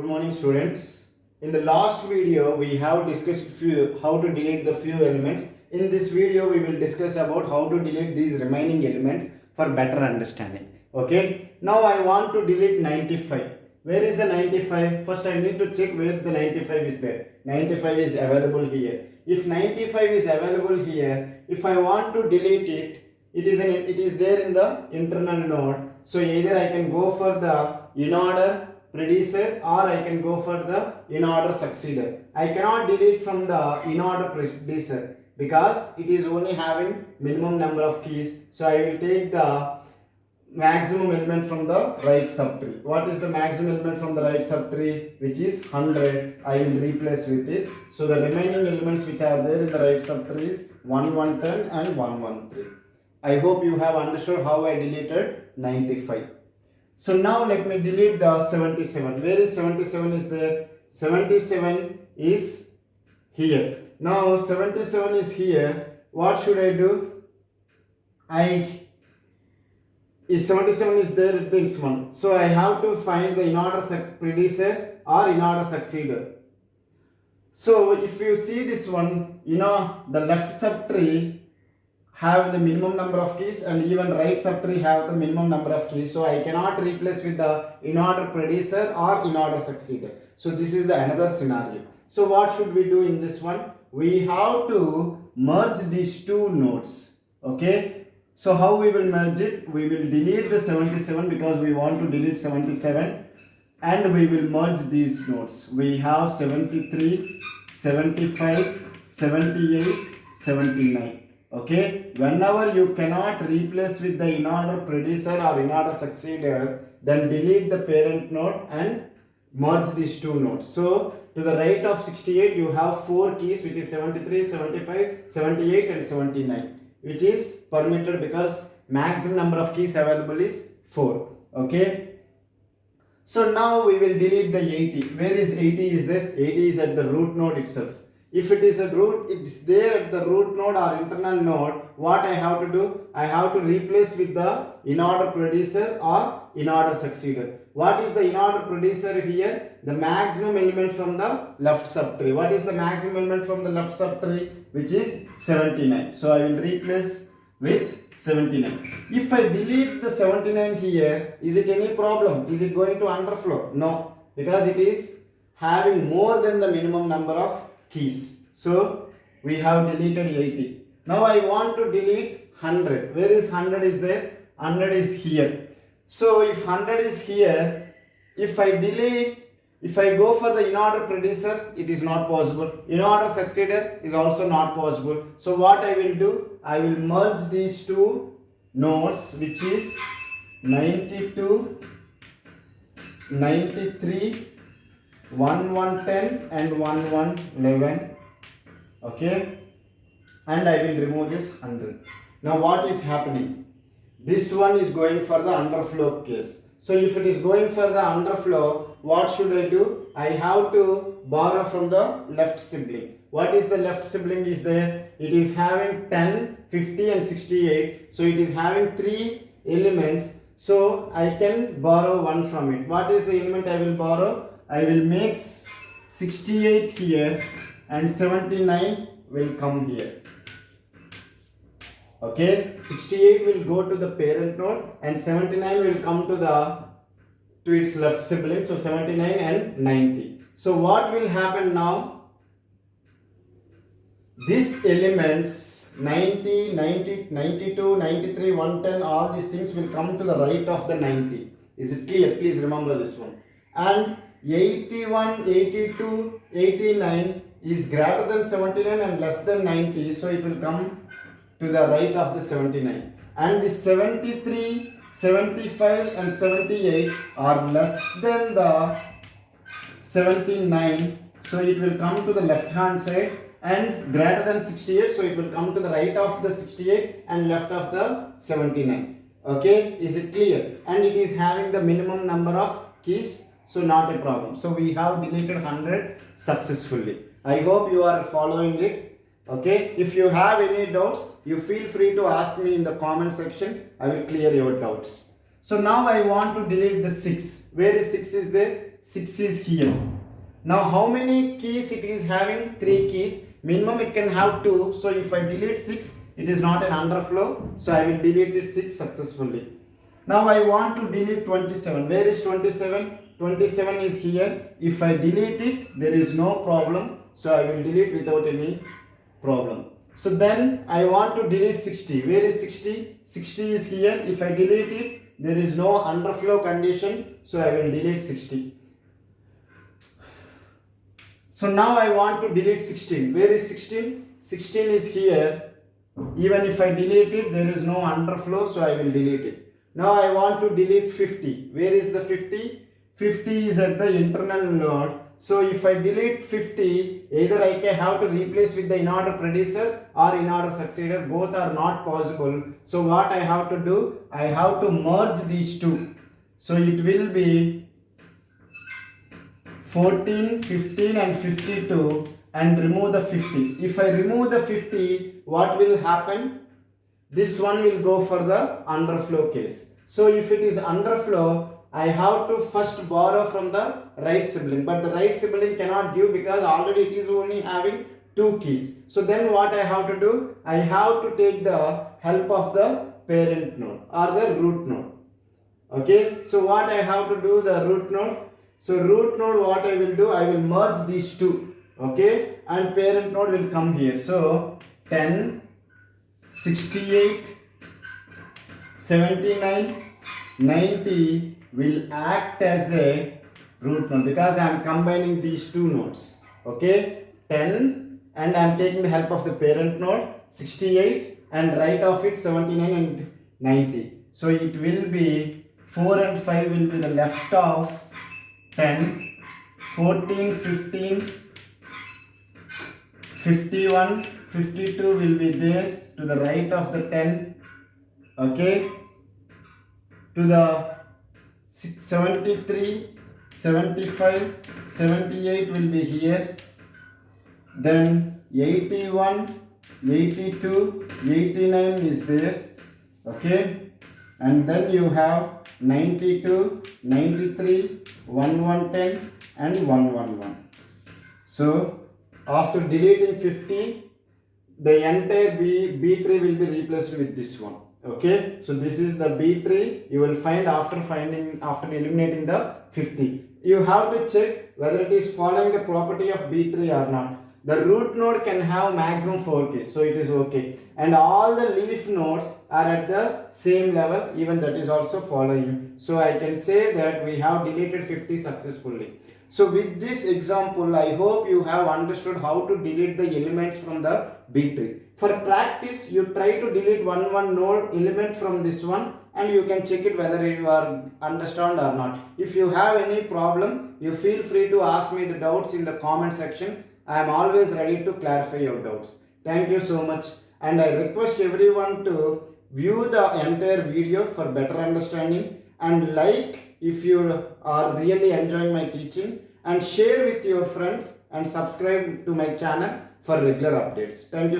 Good morning, students. In the last video, we have discussed how to delete the few elements. In this video, we will discuss about how to delete these remaining elements for better understanding. Okay. Now I want to delete 95. Where is the 95? First, I need to check where the 95 is there. 95 is available here. If 95 is available here, if I want to delete it, it is there in the internal node. So either I can go for the in order predecessor or I can go for the in order successor. I cannot delete from the in order predecessor because it is only having minimum number of keys. So I will take the maximum element from the right subtree. What is the maximum element from the right subtree? Which is 100. I will replace with it. So the remaining elements which are there in the right subtree is 1, 110 and 113. I hope you have understood how I deleted 95. So now let me delete the 77. Where is 77 is there? 77 is here. Now 77 is here. What should I do? If 77 is there, it brings 1. So I have to find the in order predecessor or in order successor. So if you see this one, the left subtree have the minimum number of keys and even right subtree have the minimum number of keys. So I cannot replace with the in order predecessor or in order successor. So this is the another scenario. So what should we do in this one? We have to merge these two nodes. Okay. So how we will merge it? We will delete the 77 because we want to delete 77 and we will merge these nodes. We have 73, 75, 78, 79. Okay, whenever you cannot replace with the in order predecessor or in order successor, then delete the parent node and merge these two nodes. So to the right of 68 you have 4 keys, which is 73, 75, 78 and 79, which is permitted because maximum number of keys available is 4. Okay, so now we will delete the 80. Where is 80 is there? 80 is at the root node itself. If it is a root, it's there at the root node or internal node. What I have to do? I have to replace with the in order predecessor or in order successor. What is the in order predecessor here? The maximum element from the left subtree. What is the maximum element from the left subtree? Which is 79. So I will replace with 79. If I delete the 79 here, is it any problem? Is it going to underflow? No, because it is having more than the minimum number of keys. So we have deleted 80. Now I want to delete 100. Where is 100 is there? 100 is here. So if 100 is here, if I go for the in order predecessor, it is not possible. In order successor is also not possible. So what I will do? I will merge these two nodes, which is 92, 93, 1110 and 1111. Okay, and I will remove this 100. Now what is happening? This one is going for the underflow case. So if it is going for the underflow, what should I do? I have to borrow from the left sibling. What is the left sibling is there? It is having 10, 50 and 68. So it is having 3 elements. So I can borrow one from it. What is the element I will borrow? I will make 68 here and 79 will come here. Okay, 68 will go to the parent node and 79 will come to its left sibling. So 79 and 90. So what will happen now? These elements 90, 90, 92, 93, 110, all these things will come to the right of the 90. Is it clear? Please remember this one. And 81, 82, 89 is greater than 79 and less than 90. So it will come to the right of the 79. And the 73, 75 and 78 are less than the 79. So it will come to the left hand side, and greater than 68. So it will come to the right of the 68 and left of the 79. Okay, is it clear? And it is having the minimum number of keys. So not a problem. So we have deleted 100 successfully. I hope you are following it. Okay. If you have any doubts, you feel free to ask me in the comment section. I will clear your doubts. So now I want to delete the 6. Where is 6 is there? 6 is here. Now how many keys it is having? 3 keys. Minimum it can have 2. So if I delete 6, it is not an underflow. So I will delete it 6 successfully. Now I want to delete 27. Where is 27? 27 is here. If I delete it, there is no problem. So I will delete without any problem. So then I want to delete 60. Where is 60? 60 is here. If I delete it, there is no underflow condition. So I will delete 60. So now I want to delete 16. Where is 16? 16 is here. Even if I delete it, there is no underflow. So I will delete it. Now I want to delete 50. Where is the 50? 50 is at the internal node. So if I delete 50, either I can have to replace with the in-order predecessor or in-order successor. Both are not possible. So what I have to do? I have to merge these two. So it will be 14, 15 and 52 and remove the 50. If I remove the 50, what will happen? This one will go for the underflow case. So if it is underflow, I have to first borrow from the right sibling. But the right sibling cannot give because already it is only having 2 keys. So then what I have to do? I have to take the help of the parent node or the root node. Okay. So what I have to do? The root node. So root node, what I will do? I will merge these two. Okay. And parent node will come here. So 10, 68, 79, 90 will act as a root node because I am combining these two nodes. Okay. 10 and I am taking the help of the parent node 68 and right of it 79 and 90. So it will be 4 and 5 will be the left of 10, 14, 15, 51, 52 will be there to the right of the 10. Okay. To the 73, 75, 78 will be here. Then 81, 82, 89 is there. Okay. And then you have 92, 93, 1110 and 111. So after deleting 50, the entire B tree will be replaced with this one. Okay, so this is the B tree you will find after eliminating the 50. You have to check whether it is following the property of B tree or not. The root node can have maximum 4 keys, so it is okay. And all the leaf nodes are at the same level, even that is also following. So I can say that we have deleted 50 successfully. So with this example, I hope you have understood how to delete the elements from the B tree. For practice, you try to delete one node element from this one and you can check it whether you are understand or not. If you have any problem, you feel free to ask me the doubts in the comment section. I am always ready to clarify your doubts. Thank you so much, and I request everyone to view the entire video for better understanding, and like if you are really enjoying my teaching, and share with your friends and subscribe to my channel for regular updates. Thank you.